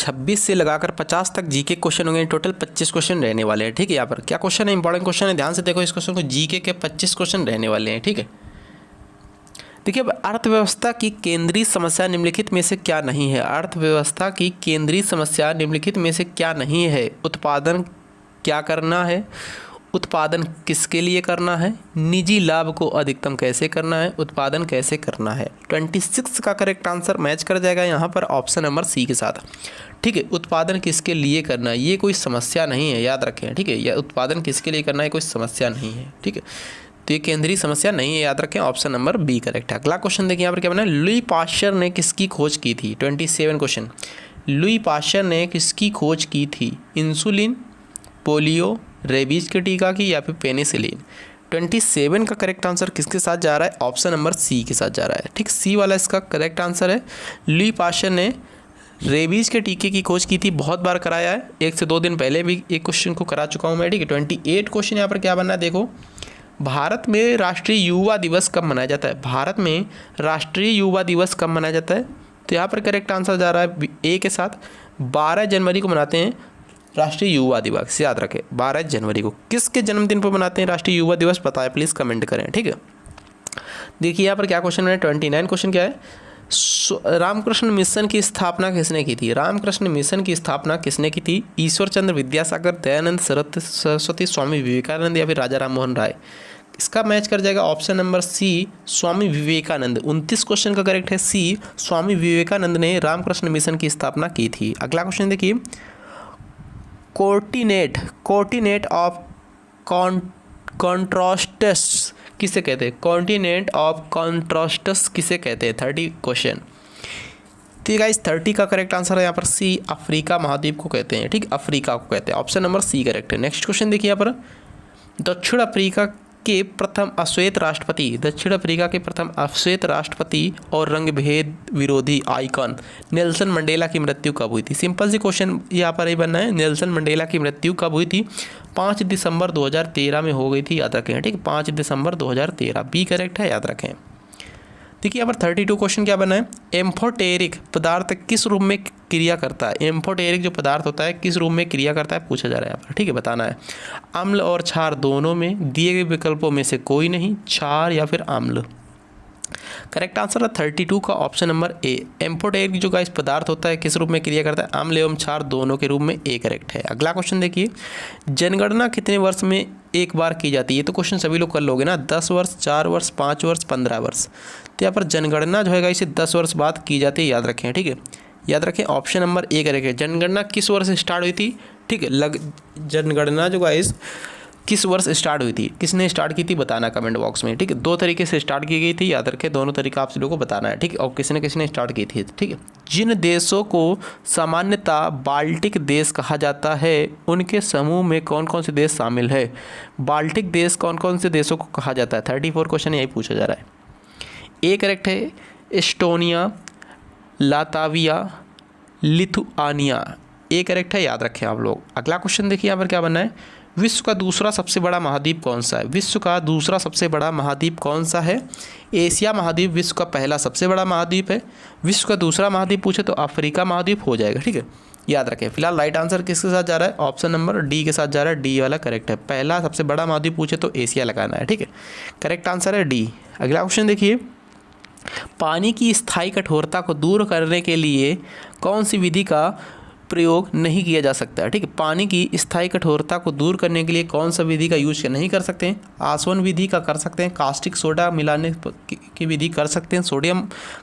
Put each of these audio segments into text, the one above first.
26 से लगाकर 50 तक जीके क्वेश्चन होंगे। टोटल 25 क्वेश्चन रहने वाले हैं। ठीक है, यहाँ पर क्या क्वेश्चन है, इंपॉर्टेंट क्वेश्चन है, ध्यान से देखो इस क्वेश्चन को। जीके के 25 क्वेश्चन रहने वाले हैं। ठीक है, देखिए अब अर्थव्यवस्था की केंद्रीय समस्या निम्नलिखित में से क्या नहीं है। अर्थव्यवस्था की केंद्रीय समस्या निम्नलिखित में से क्या नहीं है। उत्पादन क्या करना है, उत्पादन किसके लिए करना है, निजी लाभ को अधिकतम कैसे करना है, उत्पादन कैसे करना है। 26 का करेक्ट आंसर मैच कर जाएगा यहाँ पर ऑप्शन नंबर सी के साथ। ठीक है, उत्पादन किसके लिए करना है, ये कोई समस्या नहीं है, याद रखें। ठीक है, यह उत्पादन किसके लिए करना है कोई समस्या नहीं है। ठीक है, तो ये केंद्रीय समस्या नहीं है, याद रखें, ऑप्शन नंबर बी करेक्ट है। अगला क्वेश्चन देखिए यहाँ पर क्या बना है, लुई पाश्चर ने किसकी खोज की थी। 27 क्वेश्चन, लुई पाश्चर ने किसकी खोज की थी, इंसुलिन, पोलियो, रेबीज के टीका की या फिर पेनिसिलिन। 27 का करेक्ट आंसर किसके साथ जा रहा है, ऑप्शन नंबर सी के साथ जा रहा है। ठीक, सी वाला इसका करेक्ट आंसर है। लुई पाश्चर ने रेबीज के टीके की खोज की थी, बहुत बार कराया है, 1 से 2 दिन पहले भी एक क्वेश्चन को करा चुका हूँ मैं। ठीक है, 28 क्वेश्चन यहाँ पर क्या बनना है, देखो भारत में राष्ट्रीय युवा दिवस कब मनाया जाता है। भारत में राष्ट्रीय युवा दिवस कब मनाया जाता है, तो यहाँ पर करेक्ट आंसर जा रहा है ए के साथ। 12 जनवरी को मनाते हैं राष्ट्रीय युवा दिवस, याद रखें 12 जनवरी को। किसके जन्मदिन पर मनाते हैं राष्ट्रीय युवा दिवस, बताएं प्लीज़ कमेंट करें। ठीक है, देखिए यहाँ पर क्या क्वेश्चन है, 29 क्वेश्चन क्या है, रामकृष्ण मिशन की स्थापना किसने की थी। रामकृष्ण मिशन की स्थापना किसने की थी, ईश्वर चंद्र विद्यासागर, दयानंद सरस्वती, स्वामी विवेकानंद या फिर राजा राम मोहन राय। इसका मैच कर जाएगा option number C, Swami Vivekananda. 29 question का करेक्ट है सी, स्वामी विवेकानंद ने रामकृष्ण मिशन की स्थापना की थी। अगला क्वेश्चन देखिए, कोऑर्डिनेट ऑफ कॉन्ट्रास्ट्स किसे कहते हैं, कोऑर्डिनेट ऑफ कॉन्ट्रास्ट्स किसे कहते हैं। 30 क्वेश्चन, ठीक है, इस 30 का करेक्ट आंसर है यहाँ पर सी, अफ्रीका महाद्वीप को कहते हैं। ठीक, अफ्रीका को कहते हैं, ऑप्शन नंबर सी करेक्ट है। नेक्स्ट क्वेश्चन देखिए यहाँ पर, दक्षिण अफ्रीका के प्रथम अश्वेत राष्ट्रपति, दक्षिण अफ्रीका के प्रथम अश्वेत राष्ट्रपति और रंगभेद विरोधी आइकॉन नेल्सन मंडेला की मृत्यु कब हुई थी। सिंपल सी क्वेश्चन यहाँ पर ही बनना है, नेल्सन मंडेला की मृत्यु कब हुई थी, 5 दिसंबर 2013 में हो गई थी, याद रखें। ठीक, 5 दिसंबर 2013, बी करेक्ट है, याद रखें। देखिए यहाँ पर 32 क्वेश्चन क्या बना है, एम्फोटेरिक पदार्थ किस रूप में क्रिया करता है। एम्फोटेरिक जो पदार्थ होता है किस रूप में क्रिया करता है पूछा जा रहा है यहाँ पर। ठीक है, बताना है, अम्ल और क्षार दोनों में, दिए गए विकल्पों में से कोई नहीं, क्षार या फिर अम्ल। करेक्ट आंसर है 32 का ऑप्शन नंबर ए। एम्फोटेरिक जो गाइस पदार्थ होता है किस रूप में क्रिया करता है, अम्ल एवं क्षार दोनों के रूप में, ए करेक्ट है। अगला क्वेश्चन देखिए, जनगणना कितने वर्ष में एक बार की जाती है। तो क्वेश्चन सभी लोग कर लोगे ना, 10 वर्ष, 4 वर्ष, 5 वर्ष, 15 वर्ष। तो यहाँ पर जनगणना जो है इसे 10 वर्ष बाद की जाती है, याद रखें। ठीक है, याद रखें, ऑप्शन नंबर ए करेक्ट है। जनगणना किस वर्ष स्टार्ट हुई थी, ठीक है, जनगणना जो गाइस किस वर्ष स्टार्ट हुई थी, किसने स्टार्ट की थी बताना कमेंट बॉक्स में। ठीक है, 2 तरीके से स्टार्ट की गई थी, याद रखें, दोनों तरीका आप सभी लोगों को बताना है। ठीक है, और किसने किसने स्टार्ट की थी। ठीक है, जिन देशों को सामान्यतः बाल्टिक देश कहा जाता है उनके समूह में कौन कौन से देश शामिल है। बाल्टिक देश कौन कौन से देशों को कहा जाता है, 34 क्वेश्चन यही पूछा जा रहा है। ए करेक्ट है, एस्टोनिया, लाताविया, लिथुआनिया, ए करेक्ट है, याद रखें आप लोग। अगला क्वेश्चन देखिए यहाँ पर क्या बनना है, विश्व का दूसरा सबसे बड़ा महाद्वीप कौन सा है। विश्व का दूसरा सबसे बड़ा महाद्वीप कौन सा है। एशिया महाद्वीप विश्व का पहला सबसे बड़ा महाद्वीप है। विश्व का दूसरा महाद्वीप पूछे तो अफ्रीका महाद्वीप हो जाएगा। ठीक है, याद रखें। फिलहाल राइट आंसर किसके साथ जा रहा है, ऑप्शन नंबर डी के साथ जा रहा है, डी वाला करेक्ट है। पहला सबसे बड़ा महाद्वीप पूछे तो एशिया लगाना है। ठीक है, करेक्ट आंसर है डी। अगला क्वेश्चन देखिए, पानी की स्थायी कठोरता को दूर करने के लिए कौन सी विधि का प्रयोग नहीं किया जा सकता है। ठीक है, पानी की स्थायी कठोरता को दूर करने के लिए कौन सा विधि का यूज नहीं कर सकते हैं। आसवन विधि का कर सकते हैं, कास्टिक सोडा मिलाने की विधि कर सकते हैं, सोडियम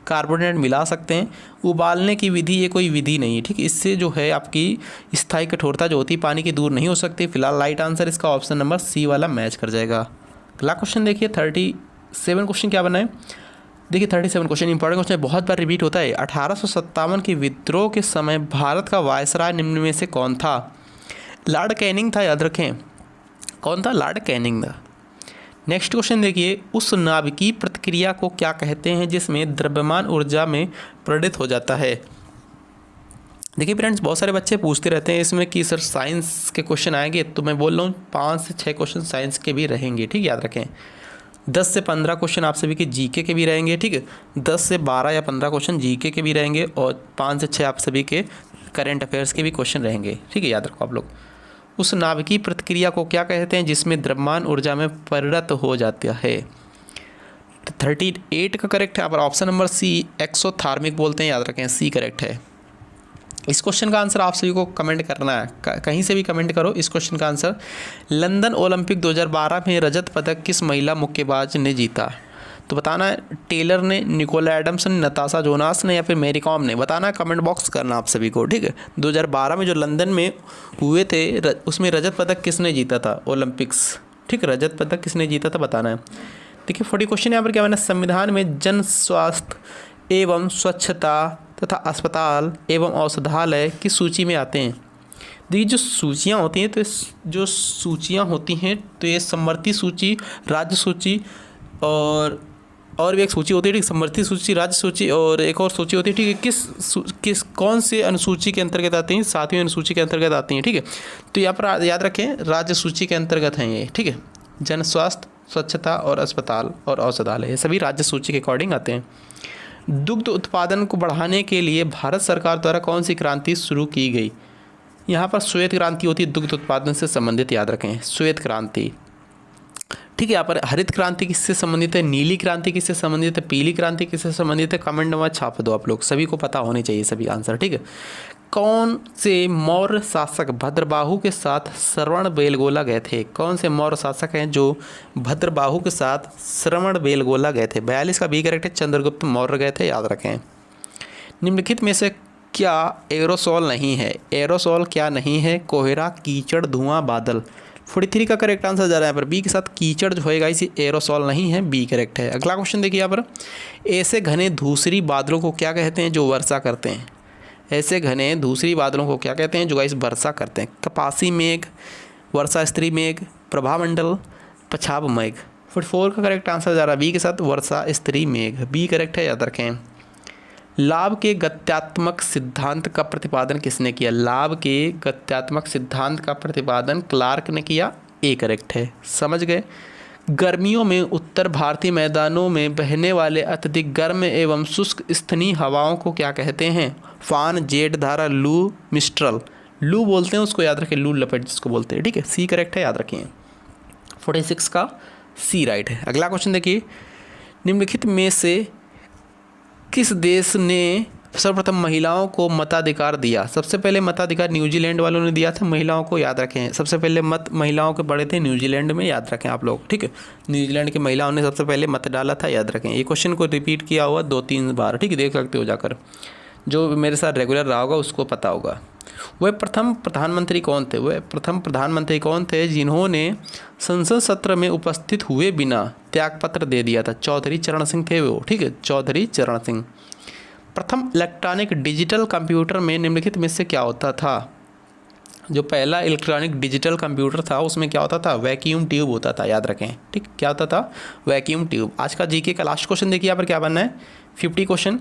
कार्बोनेट मिला सकते हैं, उबालने की विधि ये कोई विधि नहीं है। ठीक है, इससे जो है आपकी स्थायी कठोरता जो होती है पानी की दूर नहीं हो सकती। फिलहाल राइट आंसर इसका ऑप्शन नंबर सी वाला मैच कर जाएगा। अगला क्वेश्चन देखिए, 37 क्वेश्चन क्या बना है, देखिए 37 क्वेश्चन इंपॉर्टेंट क्वेश्चन बहुत बार रिपीट होता है। 1857 के विद्रोह के समय भारत का वायसराय निम्न में से कौन था। लॉर्ड कैनिंग था, याद रखें, कौन था, लॉर्ड कैनिंग था। नेक्स्ट क्वेश्चन देखिए, उस नाभिकीय प्रतिक्रिया को क्या कहते हैं जिसमें द्रव्यमान ऊर्जा में परिणत हो जाता है। देखिए फ्रेंड्स, बहुत सारे बच्चे पूछते रहते हैं इसमें कि सर साइंस के क्वेश्चन आएंगे, तो मैं बोल रहा हूँ 5 से 6 क्वेश्चन साइंस के भी रहेंगे। ठीक, याद रखें। 10 से 15 क्वेश्चन आप सभी के जीके के भी रहेंगे। ठीक है, 10 से 12 या 15 क्वेश्चन जीके के भी रहेंगे और 5 से 6 आप सभी के करंट अफेयर्स के भी क्वेश्चन रहेंगे, ठीक है, याद रखो आप लोग। उस नाभिकीय प्रतिक्रिया को क्या कहते हैं जिसमें द्रव्यमान ऊर्जा में परिणत हो जाता है? 38 का करेक्ट है यहाँ पर ऑप्शन नंबर सी, एक्सोथर्मिक बोलते हैं, याद रखें, सी करेक्ट है। इस क्वेश्चन का आंसर आप सभी को कमेंट करना है, कहीं से भी कमेंट करो इस क्वेश्चन का आंसर। लंदन ओलंपिक 2012 में रजत पदक किस महिला मुक्केबाज ने जीता? तो बताना है टेलर ने, निकोला एडम्स ने, नताशा जोनास ने या फिर मैरी कॉम ने। बताना है, कमेंट बॉक्स करना आप सभी को, ठीक है। 2012 में जो लंदन में हुए थे उसमें रजत पदक किसने जीता था? ओलंपिक्स, ठीक, रजत पदक किसने जीता था बताना है। देखिए 40 क्वेश्चन यहाँ पर क्या बना, संविधान में जन स्वास्थ्य एवं स्वच्छता तथा अस्पताल एवं औषधालय की सूची में आते हैं। देखिए जो सूचियाँ होती हैं, तो जो सूचियाँ होती हैं तो ये समवर्ती सूची, राज्य सूची और भी एक सूची होती है, ठीक, समवर्ती सूची, राज्य सूची और एक और सूची होती है, ठीक है। किस कौन से अनुसूची के अंतर्गत आती हैं? 7वीं अनुसूची के अंतर्गत आती हैं, ठीक है। तो यहाँ पर याद रखें राज्य सूची के अंतर्गत हैं ये, ठीक है। जन स्वास्थ्य, स्वच्छता और अस्पताल और औषधालय, ये सभी राज्य सूची के अकॉर्डिंग आते हैं। दुग्ध उत्पादन को बढ़ाने के लिए भारत सरकार द्वारा कौन सी क्रांति शुरू की गई? यहाँ पर श्वेत क्रांति होती है, दुग्ध उत्पादन से संबंधित, याद रखें, श्वेत क्रांति, ठीक है। यहाँ पर हरित क्रांति किससे संबंधित है? नीली क्रांति किससे संबंधित है? पीली क्रांति किससे संबंधित है? कमेंट में छाप दो आप लोग, सभी को पता होने चाहिए सभी आंसर, ठीक है। कौन से मौर्य शासक भद्रबाहु के साथ श्रवणबेलगोला गए थे? कौन से मौर्य शासक हैं जो भद्रबाहु के साथ श्रवणबेलगोला गए थे? 42 का बी करेक्ट है, चंद्रगुप्त मौर्य गए थे, याद रखें। निम्नलिखित में से क्या एरोसोल नहीं है? एरोसोल क्या नहीं है? कोहरा, कीचड़, धुआं, बादल। 43 का करेक्ट आंसर जा रहा है यहाँ पर बी के साथ, कीचड़ जो होएगा इसी एरोसोल नहीं है, बी करेक्ट है। अगला क्वेश्चन देखिए यहाँ पर, ऐसे घने धूसरी बादलों को क्या कहते हैं जो वर्षा करते हैं? ऐसे घने धूसरी बादलों को क्या कहते हैं जो गाइस वर्षा करते हैं? कपासी मेघ, वर्षा स्त्री मेघ, प्रभामंडल, पछाब मेघ। 44 का करेक्ट आंसर जा रहा है बी के साथ, वर्षा स्त्री मेघ, बी करेक्ट है, याद रखें। लाभ के गत्यात्मक सिद्धांत का प्रतिपादन किसने किया? लाभ के गत्यात्मक सिद्धांत का प्रतिपादन क्लार्क ने किया, ए करेक्ट है, समझ गए। गर्मियों में उत्तर भारतीय मैदानों में बहने वाले अत्यधिक गर्म एवं शुष्क स्तनीय हवाओं को क्या कहते हैं? फान, जेट धारा, लू, मिस्ट्रल। लू बोलते हैं उसको, याद रखें, लू लपेट जिसको बोलते हैं, ठीक है, सी करेक्ट है, याद रखिए। 46 का सी राइट है। अगला क्वेश्चन देखिए, निम्नलिखित में से किस देश ने सर्वप्रथम महिलाओं को मताधिकार दिया? सबसे पहले मताधिकार न्यूजीलैंड वालों ने दिया था महिलाओं को, याद रखें। सबसे पहले मत महिलाओं के पड़े थे न्यूजीलैंड में, याद रखें आप लोग, ठीक है। न्यूजीलैंड की महिलाओं ने सबसे पहले मत डाला था, याद रखें। ये क्वेश्चन को रिपीट किया हुआ 2-3 बार, ठीक है, देख सकते हो जाकर, जो मेरे साथ रेगुलर रहा होगा उसको पता होगा। वह प्रथम प्रधानमंत्री कौन थे? वह प्रथम प्रधानमंत्री कौन थे जिन्होंने संसद सत्र में उपस्थित हुए बिना त्यागपत्र दे दिया था? चौधरी चरण सिंह थे वो, ठीक है, चौधरी चरण सिंह। प्रथम इलेक्ट्रॉनिक डिजिटल कंप्यूटर में निम्नलिखित में से क्या होता था? जो पहला इलेक्ट्रॉनिक डिजिटल कंप्यूटर था उसमें क्या होता था? वैक्यूम ट्यूब होता था, याद रखें, ठीक, क्या होता था? Vacuum tube. आज का जीके का लास्ट क्वेश्चन देखिए यहाँ पर क्या बनना है, 50 क्वेश्चन।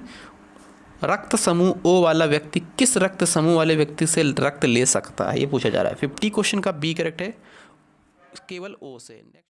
रक्त समूह ओ वाला व्यक्ति किस रक्त समूह वाले व्यक्ति से रक्त ले सकता है? ये पूछा जा रहा है। 50 क्वेश्चन का बी करेक्ट है, केवल ओ से।